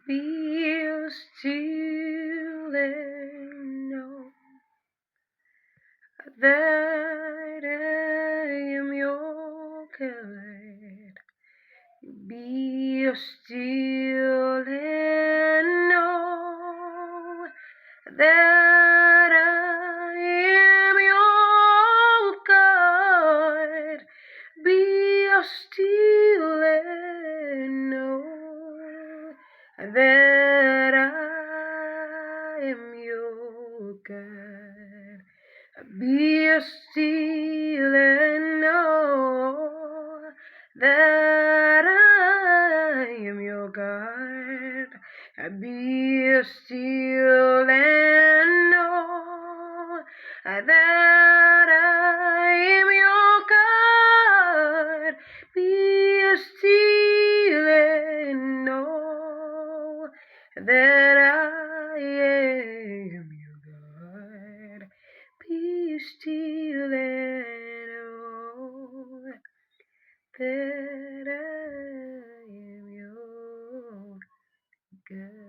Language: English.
Be still and know that I am your God. Be still and know that I am your God. Be still and know that I am your God. Be still and know that I am your God. Be still and know that I am your God. Be still and know that I am your God. Be still and know that I am your God.